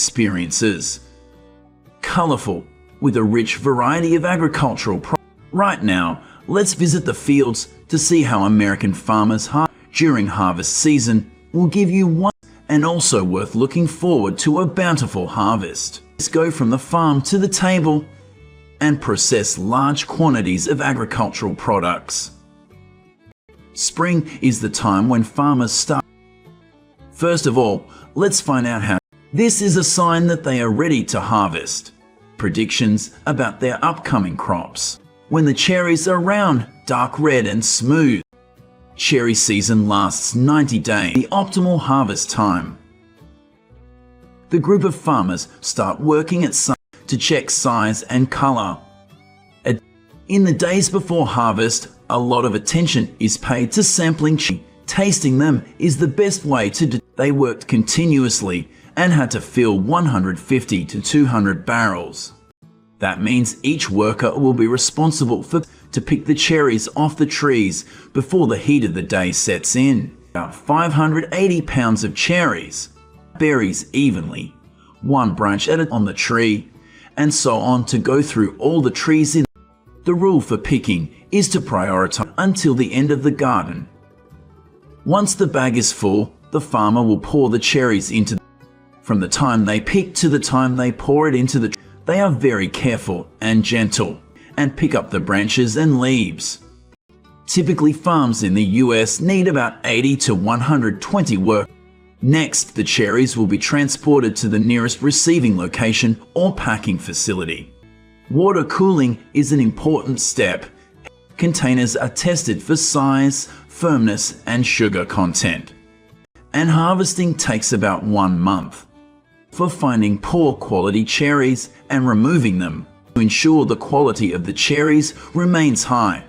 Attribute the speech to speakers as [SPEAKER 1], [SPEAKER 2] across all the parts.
[SPEAKER 1] experiences. Colorful, with a rich variety of agricultural products. Right now, let's visit the fields to see how American farmers during harvest season will give you one, and also worth looking forward to a bountiful harvest. Let's go from the farm to the table and process large quantities of agricultural products. Spring is the time when farmers start. First of all, let's find out how. This is a sign that they are ready to harvest. Predictions about their upcoming crops. When the cherries are round, dark red and smooth. Cherry season lasts 90 days, the optimal harvest time. The group of farmers start working at sun to check size and color. In the days before harvest, a lot of attention is paid to sampling cherries. Tasting them is the best way to do. They worked continuously and had to fill 150 to 200 barrels. That means each worker will be responsible to pick the cherries off the trees before the heat of the day sets in. About 580 pounds of cherries, berries evenly, one branch at a time on the tree, and so on to go through all the trees in. The rule for picking is to prioritize until the end of the garden. Once the bag is full, the farmer will pour the cherries into. From the time they pick to the time they pour it into the tree, they are very careful and gentle and pick up the branches and leaves. Typically, farms in the US need about 80 to 120 workers. Next, the cherries will be transported to the nearest receiving location or packing facility. Water cooling is an important step. Containers are tested for size, firmness, and sugar content. And harvesting takes about 1 month. For finding poor quality cherries and removing them to ensure the quality of the cherries remains high.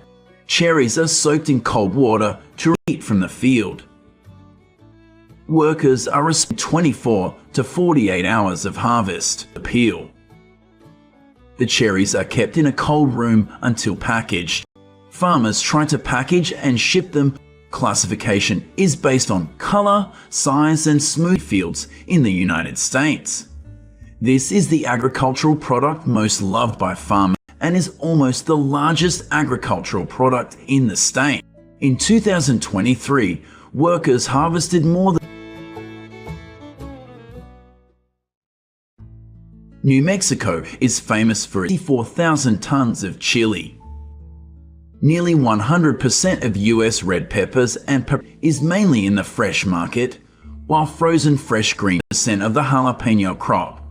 [SPEAKER 1] Cherries are soaked in cold water to heat from the field. Workers are responsible for 24 to 48 hours of harvest peel. The cherries are kept in a cold room until packaged. Farmers try to package and ship them. Classification is based on color, size, and smooth fields in the United States. This is the agricultural product most loved by farmers and is almost the largest agricultural product in the state. In 2023, workers harvested more than. New Mexico is famous for its 54,000 tons of chili. Nearly 100% of US red peppers and is mainly in the fresh market, while frozen fresh green % of the jalapeno crop.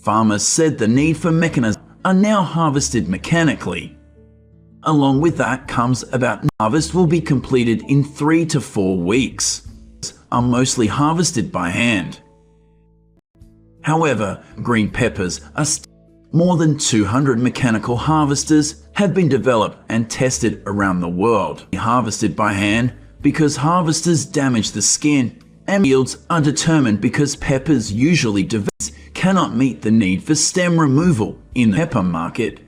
[SPEAKER 1] Farmers said the need for mechanisms are now harvested mechanically. Along with that comes about harvest will be completed in 3 to 4 weeks. Are mostly harvested by hand. However, green peppers are more than 200 mechanical harvesters have been developed and tested around the world. Harvested by hand because harvesters damage the skin, and yields are determined because peppers usually cannot meet the need for stem removal in the pepper market.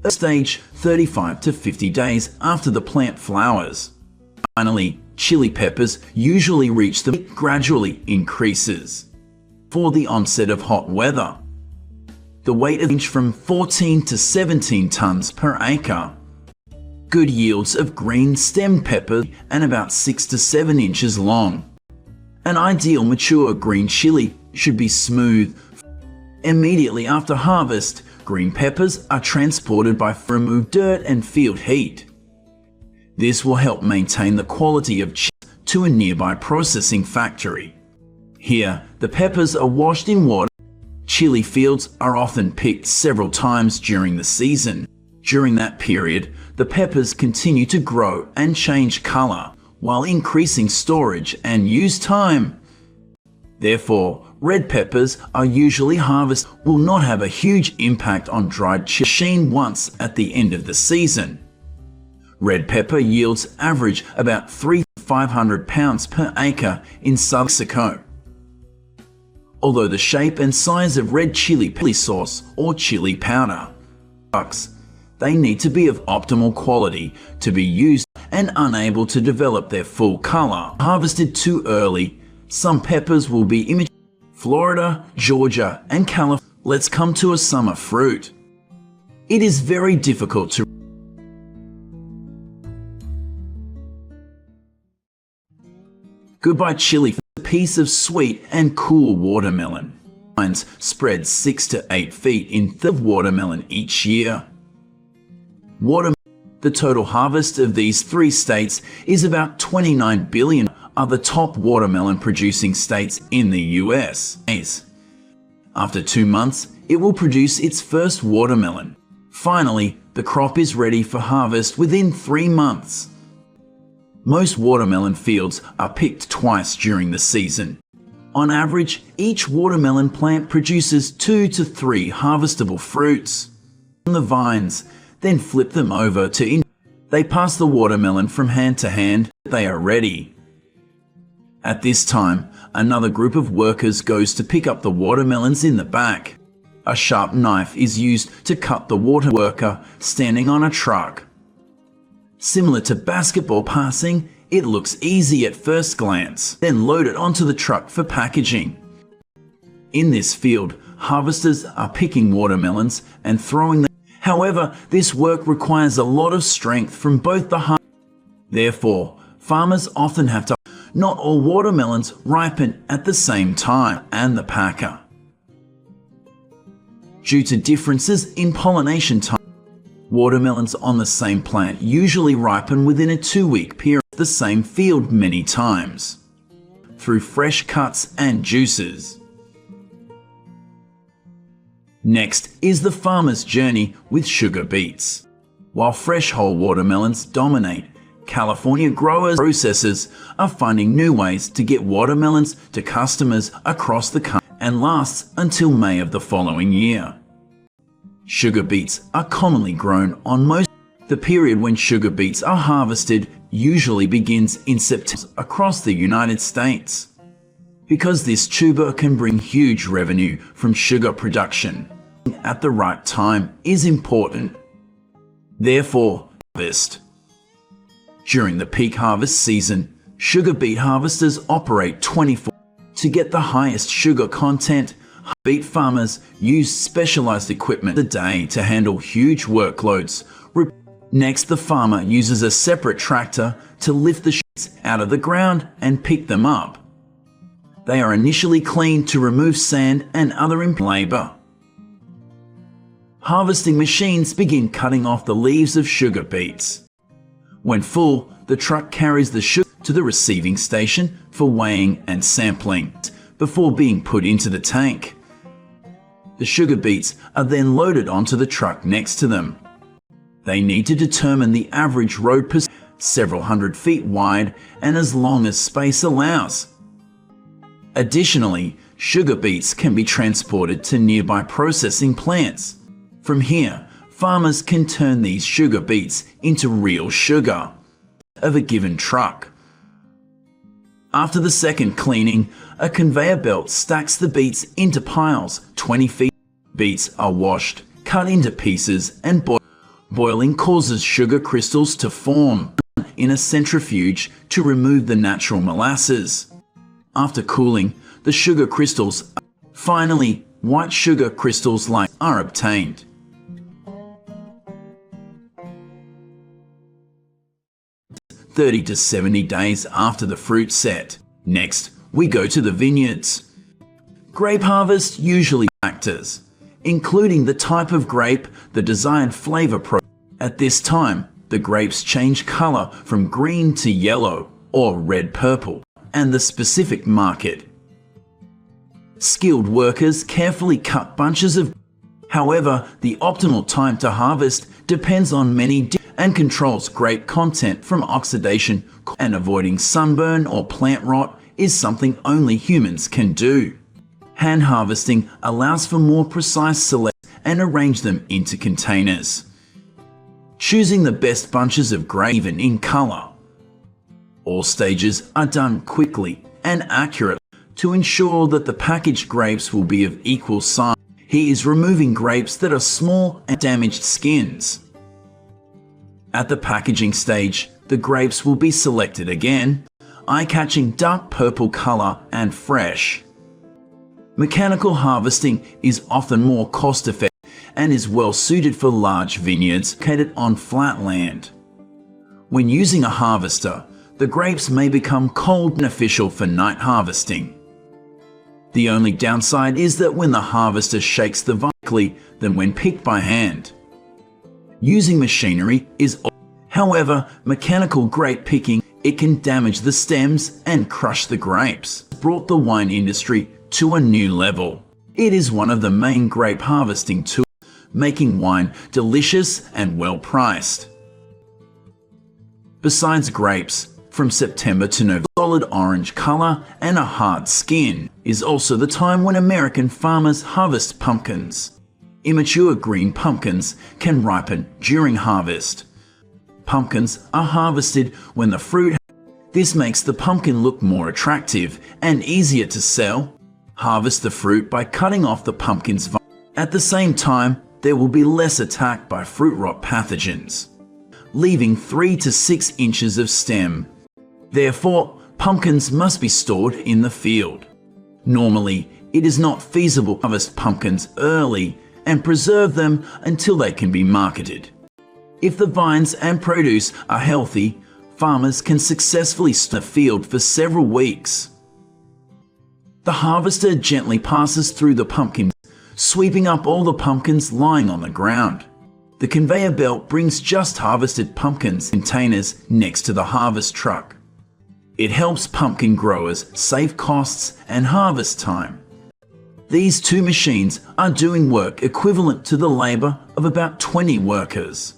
[SPEAKER 1] Stage 35 to 50 days after the plant flowers. Finally, chili peppers usually reach the peak gradually increases. For the onset of hot weather, the weight range from 14 to 17 tons per acre. Good yields of green stem pepper and about 6 to 7 inches long. An ideal mature green chili should be smooth. Immediately after harvest, green peppers are transported by remove dirt and field heat. This will help maintain the quality of chili to a nearby processing factory. Here, the peppers are washed in water. Chili fields are often picked several times during the season. During that period, the peppers continue to grow and change color while increasing storage and use time. Therefore, red peppers are usually harvested will not have a huge impact on dried chili once at the end of the season. Red pepper yields average about 300 to 500 pounds per acre in southern Mexico. Although the shape and size of red chili sauce or chili powder, they need to be of optimal quality to be used and unable to develop their full color. Harvested too early, some peppers will be immature. Florida, Georgia, and California. Let's come to a summer fruit. It is very difficult to Goodbye chili for a piece of sweet and cool watermelon. Vines spread 6 to 8 feet in of watermelon each year. The total harvest of these 3 states is about 29 billion, are the top watermelon producing states in the US. After 2 months, it will produce its first watermelon. Finally, the crop is ready for harvest within 3 months. Most watermelon fields are picked twice during the season. On average, each watermelon plant produces 2 to 3 harvestable fruits from the vines, then flip them over to They pass the watermelon from hand to hand. They are ready. At this time, another group of workers goes to pick up the watermelons in the back. A sharp knife is used to cut the worker standing on a truck. Similar to basketball passing, it looks easy at first glance, then load it onto the truck for packaging. In this field, harvesters are picking watermelons and throwing them. However, this work requires a lot of strength from both the Therefore, farmers often have to. Not all watermelons ripen at the same time and the packer. Due to differences in pollination time, watermelons on the same plant usually ripen within a 2-week period, the same field many times, through fresh cuts and juices. Next is the farmer's journey with sugar beets. While fresh whole watermelons dominate, California growers and processors are finding new ways to get watermelons to customers across the country and lasts until May of the following year. Sugar beets are commonly grown on most. The period when sugar beets are harvested usually begins in September across the United States. Because this tuber can bring huge revenue from sugar production, at the right time is important. Therefore, harvest. During the peak harvest season, sugar beet harvesters operate 24 to get the highest sugar content. Beet farmers use specialized equipment a day to handle huge workloads. Next, the farmer uses a separate tractor to lift the shoots out of the ground and pick them up. They are initially cleaned to remove sand and other labor. Harvesting machines begin cutting off the leaves of sugar beets. When full, the truck carries the sugar to the receiving station for weighing and sampling before being put into the tank. The sugar beets are then loaded onto the truck next to them. They need to determine the average road position, several hundred feet wide and as long as space allows. Additionally, sugar beets can be transported to nearby processing plants. From here, farmers can turn these sugar beets into real sugar of a given truck. After the second cleaning, a conveyor belt stacks the beets into piles 20 feet. Beets are washed, cut into pieces and boiled. Boiling causes sugar crystals to form in a centrifuge to remove the natural molasses. After cooling, the sugar crystals, finally, white sugar crystals are obtained. "30 to 70 days after the fruit set. Next, we go to the vineyards. Grape harvest usually factors, including the type of grape, the desired flavor profile. At this time, the grapes change color from green to yellow or red-purple, and the specific market. Skilled workers carefully cut bunches of. However, the optimal time to harvest depends on many and controls grape content from oxidation, and avoiding sunburn or plant rot is something only humans can do. Hand harvesting allows for more precise selection and arrange them into containers. Choosing the best bunches of grape even in color. All stages are done quickly and accurately to ensure that the packaged grapes will be of equal size. He is removing grapes that are small and damaged skins. At the packaging stage, the grapes will be selected again, eye-catching dark purple color and fresh. Mechanical harvesting is often more cost-effective and is well suited for large vineyards located on flat land. When using a harvester, the grapes may become cold, beneficial for night harvesting. The only downside is that when the harvester shakes the vine quickly than when picked by hand. Using machinery is, however, mechanical grape picking, it can damage the stems and crush the grapes. Brought the wine industry to a new level. It is one of the main grape harvesting tools, making wine delicious and well priced. Besides grapes, from September to November, solid orange color and a hard skin is also the time when American farmers harvest pumpkins. Immature green pumpkins can ripen during harvest. Pumpkins are harvested when the fruit. This makes the pumpkin look more attractive and easier to sell. Harvest the fruit by cutting off the pumpkin's vine. At the same time, there will be less attack by fruit rot pathogens, leaving 3 to 6 inches of stem. Therefore, pumpkins must be stored in the field. Normally, it is not feasible to harvest pumpkins early and preserve them until they can be marketed. If the vines and produce are healthy, farmers can successfully store the field for several weeks. The harvester gently passes through the pumpkin, sweeping up all the pumpkins lying on the ground. The conveyor belt brings just harvested pumpkins in containers next to the harvest truck. It helps pumpkin growers save costs and harvest time. These two machines are doing work equivalent to the labor of about 20 workers.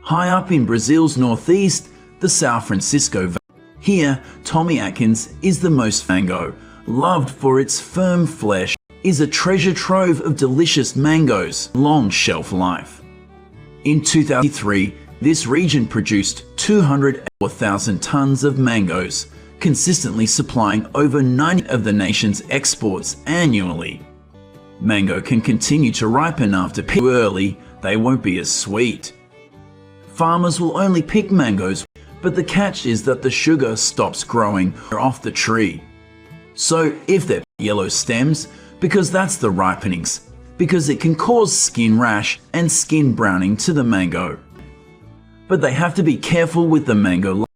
[SPEAKER 1] High up in Brazil's northeast, the São Francisco Valley. Here, Tommy Atkins is the most mango, loved for its firm flesh, is a treasure trove of delicious mangoes, long shelf life. In 2003, this region produced 204,000 tons of mangoes, consistently supplying over 90% of the nation's exports annually. Mango can continue to ripen after picking early, they won't be as sweet. Farmers will only pick mangoes, but the catch is that the sugar stops growing off the tree. So if they're yellow stems, because that's the ripenings, because it can cause skin rash and skin browning to the mango. But they have to be careful with the mango.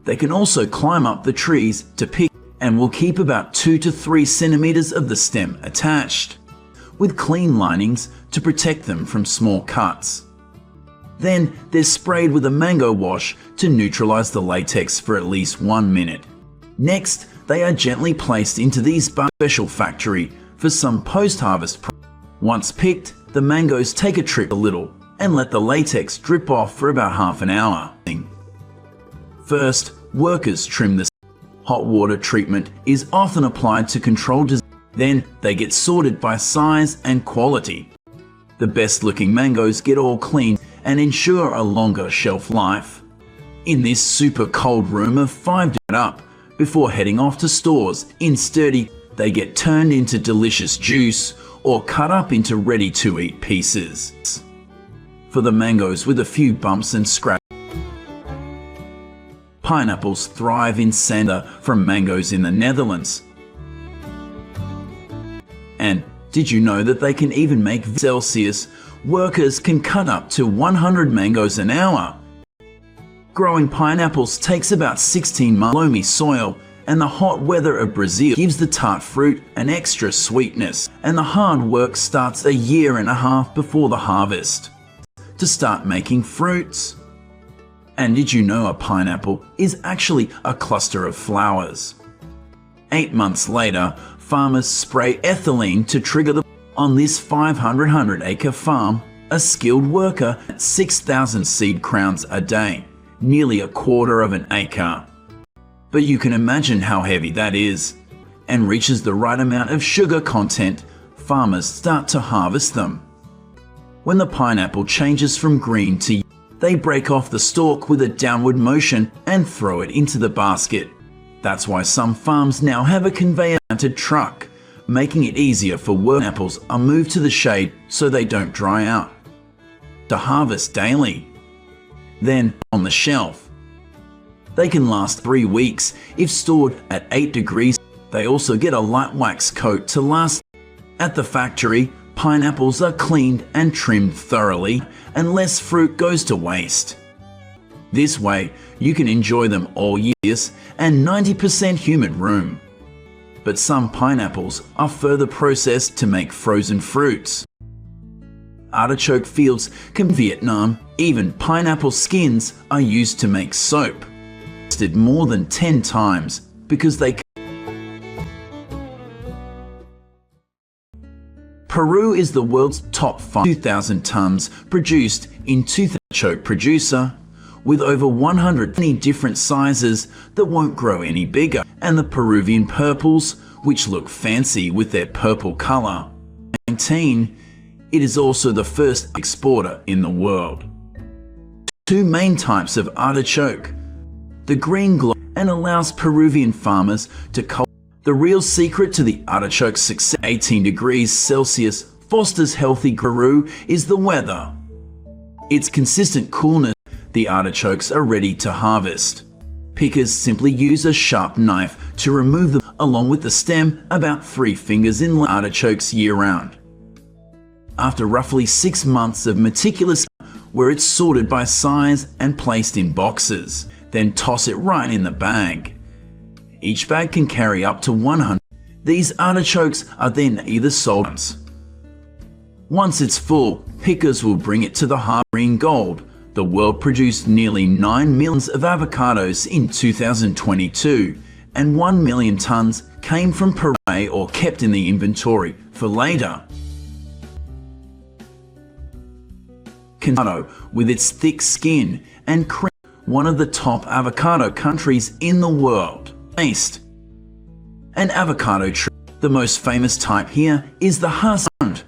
[SPEAKER 1] They can also climb up the trees to pick and will keep about 2 to 3 centimeters of the stem attached, with clean linings to protect them from small cuts. Then they're sprayed with a mango wash to neutralize the latex for at least 1 minute. Next, they are gently placed into these special factory for some post-harvest. Once picked, the mangoes take a trip a little and let the latex drip off for about half an hour. First, workers trim the hot water treatment is often applied to control disease. Then they get sorted by size and quality. The best looking mangoes get all cleaned and ensure a longer shelf life. In this super cold room of 5 degrees up, before heading off to stores in sturdy, they get turned into delicious juice or cut up into ready-to-eat pieces. For the mangoes with a few bumps and scratches, pineapples thrive in sand from mangoes in the Netherlands. And did you know that they can even make Celsius? Workers can cut up to 100 mangoes an hour. Growing pineapples takes about 16 months. Loamy soil and the hot weather of Brazil gives the tart fruit an extra sweetness, and the hard work starts a year and a half before the harvest to start making fruits. And did you know a pineapple is actually a cluster of flowers? 8 months later, farmers spray ethylene to trigger the. On this 500-acre farm, a skilled worker at 6,000 seed crowns a day, nearly a quarter of an acre. But you can imagine how heavy that is, and reaches the right amount of sugar content, farmers start to harvest them. When the pineapple changes from green to yellow, they break off the stalk with a downward motion and throw it into the basket. That's why some farms now have a conveyor-mounted truck, making it easier for worker apples are moved to the shade so they don't dry out. To harvest daily. Then, on the shelf. They can last 3 weeks if stored at 8 degrees. They also get a light wax coat to last. At the factory, pineapples are cleaned and trimmed thoroughly, and less fruit goes to waste. This way, you can enjoy them all year and 90% humid room. But some pineapples are further processed to make frozen fruits. Artichoke fields in Vietnam, even pineapple skins are used to make soap. Tested more than 10 times because they Peru is the world's top 2,000 tons produced in 2,000 artichoke producer, with over 120 different sizes that won't grow any bigger, and the Peruvian purples, which look fancy with their purple color. 19, it is also the first exporter in the world. Two main types of artichoke, the green globe, and allows Peruvian farmers to cultivate. The real secret to the artichoke's success, 18 degrees Celsius, fosters healthy Peru is the weather. Its consistent coolness, the artichokes are ready to harvest. Pickers simply use a sharp knife to remove them, along with the stem, about 3 fingers in artichokes year-round. After roughly 6 months of meticulous, where it's sorted by size and placed in boxes, then toss it right in the bag. Each bag can carry up to 100. These artichokes are then either sold. Once it's full, pickers will bring it to the green gold. The world produced nearly 9 million of avocados in 2022, and 1 million tons came from Peru or kept in the inventory for later. Avocado, with its thick skin and cream, one of the top avocado countries in the world. An avocado tree. The most famous type here is the Husband.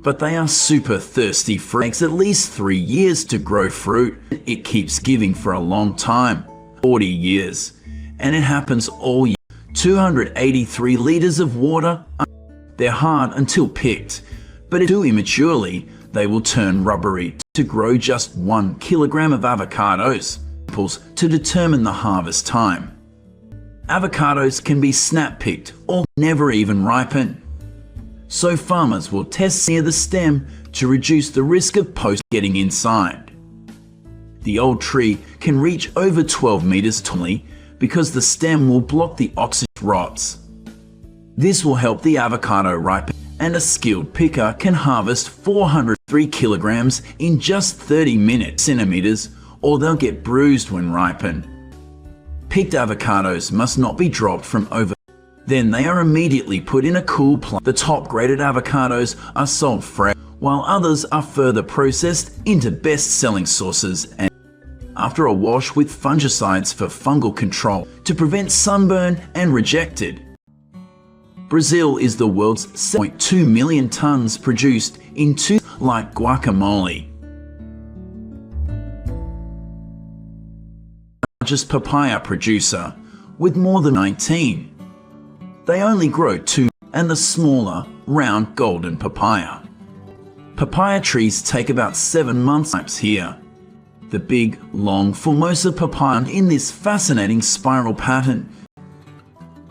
[SPEAKER 1] But they are super thirsty fruit. It takes at least 3 years to grow fruit. It keeps giving for a long time, 40 years. And it happens all year. 283 liters of water. They're hard until picked, but if too immaturely, they will turn rubbery. To grow just 1 kilogram of avocados to determine the harvest time. Avocados can be snap-picked or never even ripen. So farmers will test near the stem to reduce the risk of getting inside. The old tree can reach over 12 meters tall because the stem will block the oxygen rots. This will help the avocado ripen, and a skilled picker can harvest 403 kilograms in just 30 centimeters, or they'll get bruised when ripened. Picked avocados must not be dropped from over. Then they are immediately put in a cool place. The top-graded avocados are sold fresh, while others are further processed into best-selling sauces and after a wash with fungicides for fungal control to prevent sunburn and rejected. Brazil is the world's 7.2 million tons produced in like guacamole. Largest papaya producer, with more than 19. They only grow 2, and the smaller, round golden papaya. Papaya trees take about 7 months here. The big, long Formosa papaya in this fascinating spiral pattern.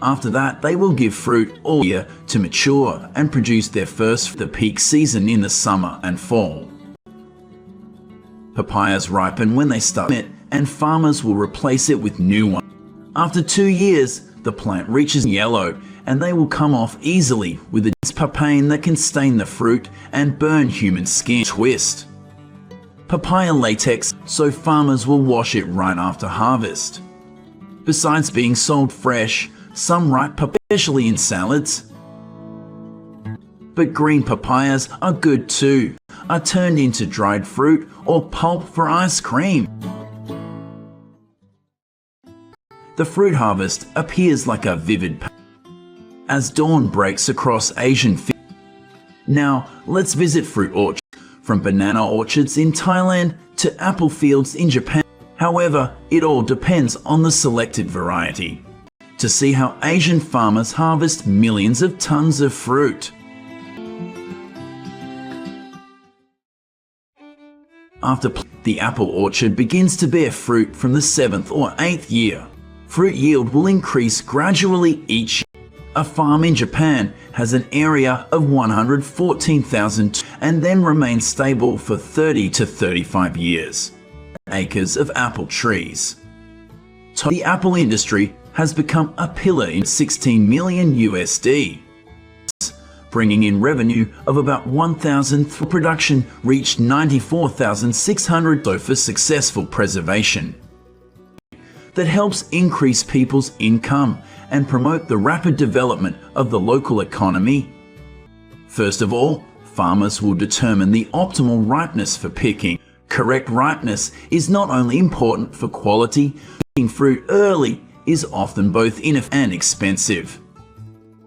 [SPEAKER 1] After that, they will give fruit all year to mature and produce their first the peak season in the summer and fall. Papayas ripen when they start it, and farmers will replace it with new ones. After 2 years, the plant reaches yellow, and they will come off easily with a dense papain that can stain the fruit and burn human skin. Twist. Papaya latex, so farmers will wash it right after harvest. Besides being sold fresh, some ripe especially in salads. But green papayas are good too, are turned into dried fruit or pulp for ice cream. The fruit harvest appears like a vivid as dawn breaks across Asian fields. Now let's visit fruit orchards, from banana orchards in Thailand to apple fields in Japan. However, it all depends on the selected variety. To see how Asian farmers harvest millions of tons of fruit. the apple orchard begins to bear fruit from the 7th or 8th year. Fruit yield will increase gradually each year. A farm in Japan has an area of 114,000 and then remains stable for 30 to 35 years. Acres of apple trees. The apple industry has become a pillar in 16 million USD, bringing in revenue of about 1,000. Production reached 94,600 for successful preservation that helps increase people's income and promote the rapid development of the local economy. First of all, farmers will determine the optimal ripeness for picking. Correct ripeness is not only important for quality, picking fruit early is often both inefficient and expensive.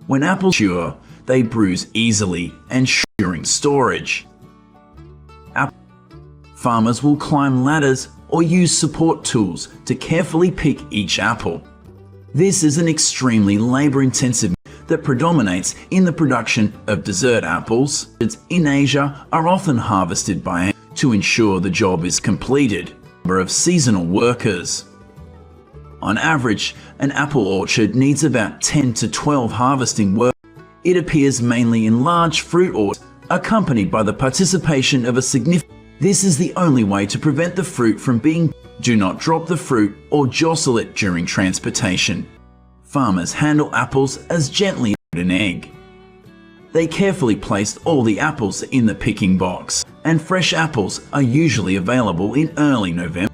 [SPEAKER 1] When apples mature, they bruise easily and during storage. Farmers will climb ladders or use support tools to carefully pick each apple. This is an extremely labor-intensive that predominates in the production of dessert apples. In Asia are often harvested by hand to ensure the job is completed. Number of seasonal workers. On average, an apple orchard needs about 10 to 12 harvesting workers. It appears mainly in large fruit orchards, accompanied by the participation of a significant. This is the only way to prevent the fruit from being. Do not drop the fruit or jostle it during transportation. Farmers handle apples as gently as an egg. They carefully place all the apples in the picking box, and fresh apples are usually available in early November.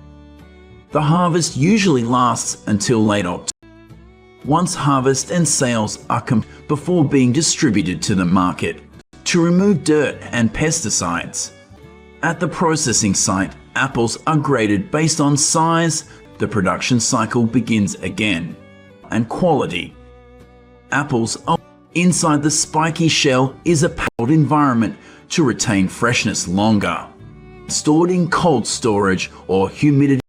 [SPEAKER 1] The harvest usually lasts until late October. Once harvest and sales are complete before being distributed to the market, to remove dirt and pesticides. At the processing site, apples are graded based on size. The production cycle begins again. And quality. Apples are inside the spiky shell is a padded environment to retain freshness longer. Stored in cold storage or humidity.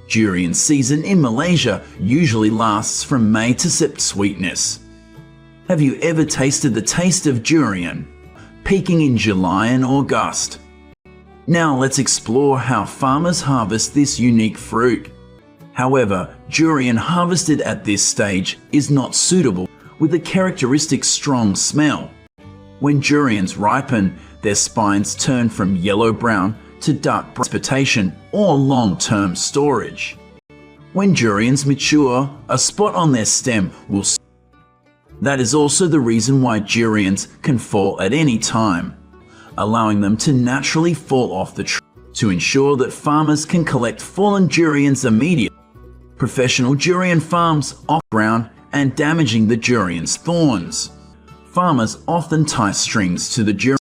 [SPEAKER 1] Durian season in Malaysia usually lasts from May to September. Sweetness. Have you ever tasted the taste of durian? Peaking in July and August. Now let's explore how farmers harvest this unique fruit. However, durian harvested at this stage is not suitable with a characteristic strong smell. When durians ripen, their spines turn from yellow-brown to dark precipitation or long-term storage. When durians mature, a spot on their stem will. That is also the reason why durians can fall at any time, allowing them to naturally fall off the tree to ensure that farmers can collect fallen durians immediately. Professional durian farms off ground and damaging the durian's thorns. Farmers often tie strings to the durian.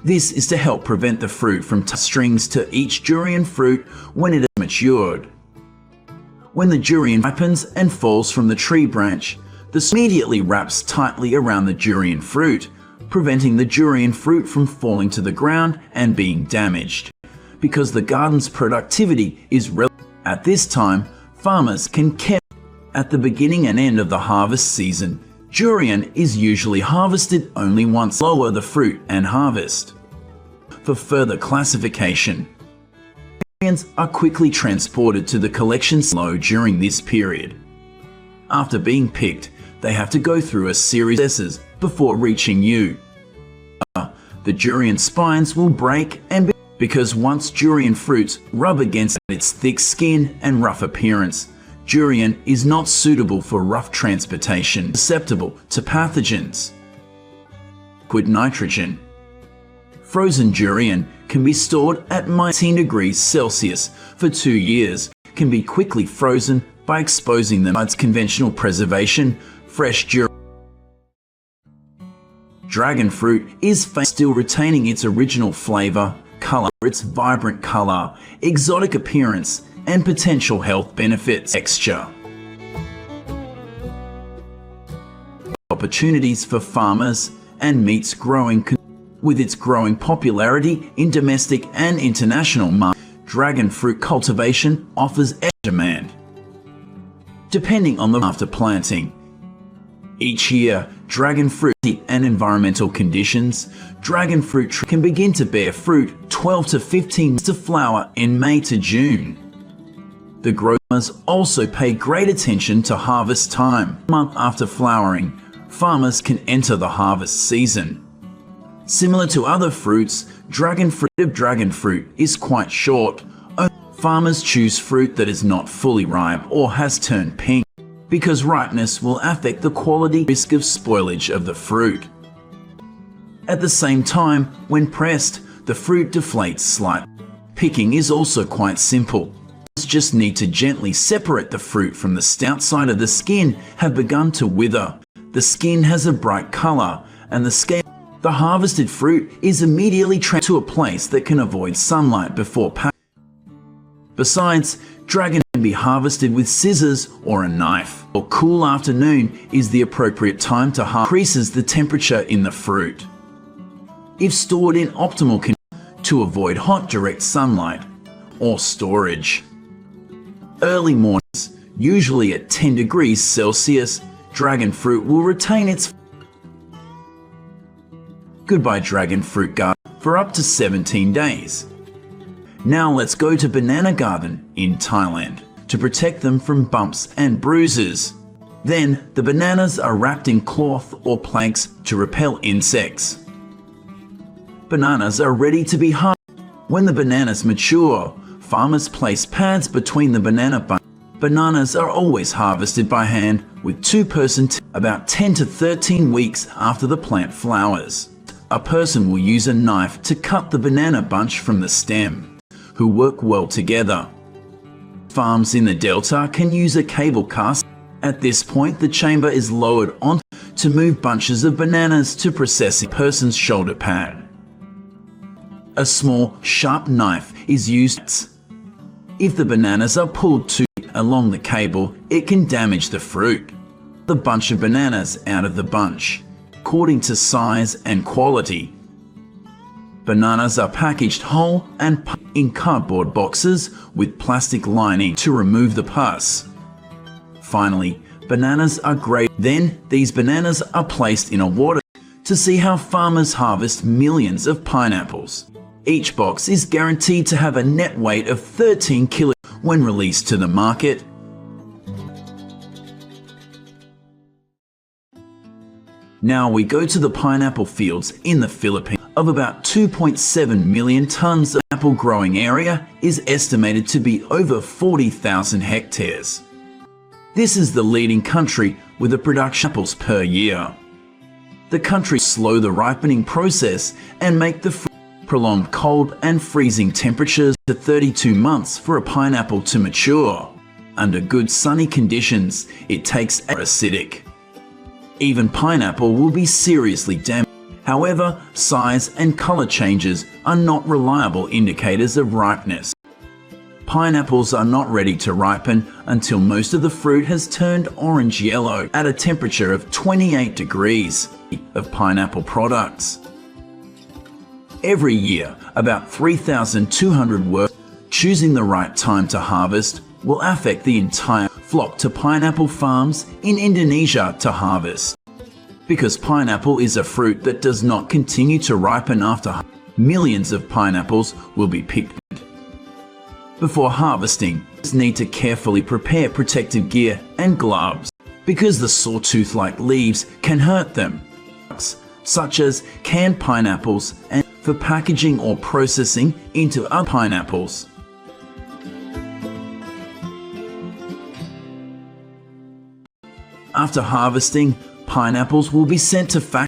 [SPEAKER 1] This is to help prevent the fruit from tying strings to each durian fruit when it is matured. When the durian ripens and falls from the tree branch, this immediately wraps tightly around the durian fruit, preventing the durian fruit from falling to the ground and being damaged. Because the garden's productivity is relative. At this time, farmers can care. At the beginning and end of the harvest season, durian is usually harvested only once. Lower the fruit and harvest. For further classification, durians are quickly transported to the collection silo during this period. After being picked, they have to go through a series of processes before reaching you. The durian spines will break and because once durian fruits rub against its thick skin and rough appearance, durian is not suitable for rough transportation, susceptible to pathogens. Liquid nitrogen. Frozen durian can be stored at -19 degrees Celsius for 2 years, can be quickly frozen by exposing them. Besides conventional preservation, fresh dragon fruit is still retaining its original flavor, color, its vibrant color, exotic appearance, and potential health benefits. Texture. Opportunities for farmers and meats growing. With its growing popularity in domestic and international markets, dragon fruit cultivation offers demand. Depending on the after planting. Each year, dragon fruit and environmental conditions, dragon fruit can begin to bear fruit 12 to 15 months to flower in May to June. The growers also pay great attention to harvest time. A month after flowering, farmers can enter the harvest season. Similar to other fruits, dragon fruit is quite short. Farmers choose fruit that is not fully ripe or has turned pink, because ripeness will affect the quality and risk of spoilage of the fruit. At the same time, when pressed, the fruit deflates slightly. Picking is also quite simple. Just need to gently separate the fruit from the stout side of the skin have begun to wither. The skin has a bright color, and the scale. The harvested fruit is immediately transferred to a place that can avoid sunlight before packing. Besides, dragon can be harvested with scissors or a knife. A cool afternoon is the appropriate time to harvest. Increases the temperature in the fruit. If stored in optimal conditions to avoid hot direct sunlight or storage. Early mornings, usually at 10 degrees Celsius, dragon fruit will retain its goodbye dragon fruit garden for up to 17 days. Now let's go to banana garden in Thailand to protect them from bumps and bruises. Then the bananas are wrapped in cloth or planks to repel insects. Bananas are ready to be harvested. When the bananas mature, farmers place pads between the banana bunches. Bananas are always harvested by hand with two-person about 10 to 13 weeks after the plant flowers. A person will use a knife to cut the banana bunch from the stem, who work well together. Farms in the delta can use a cable cast. At this point, the chamber is lowered on to move bunches of bananas to processing. Person's shoulder pad. A small, sharp knife is used. If the bananas are pulled too along the cable, it can damage the fruit. The bunch of bananas out of the bunch, according to size and quality. Bananas are packaged whole and put in cardboard boxes with plastic lining to remove the pus. Finally, bananas are graded. Then these bananas are placed in a water to see how farmers harvest millions of pineapples. Each box is guaranteed to have a net weight of 13 kilos when released to the market. Now we go to the pineapple fields in the Philippines. Of about 2.7 million tons of apple growing area is estimated to be over 40,000 hectares. This is the leading country with a production of apples per year. The country slow the ripening process and make the fruit. Prolonged cold and freezing temperatures to 32 months for a pineapple to mature. Under good sunny conditions, it takes acidic. Even pineapple will be seriously damaged. However, size and color changes are not reliable indicators of ripeness. Pineapples are not ready to ripen until most of the fruit has turned orange-yellow at a temperature of 28 degrees of pineapple products. Every year, about 3,200 workers choosing the right time to harvest will affect the entire flock to pineapple farms in Indonesia to harvest. Because pineapple is a fruit that does not continue to ripen after millions of pineapples will be picked. Before harvesting, need to carefully prepare protective gear and gloves because the sawtooth-like leaves can hurt them, such as canned pineapples and for packaging or processing into other pineapples. After harvesting, pineapples will be sent to factories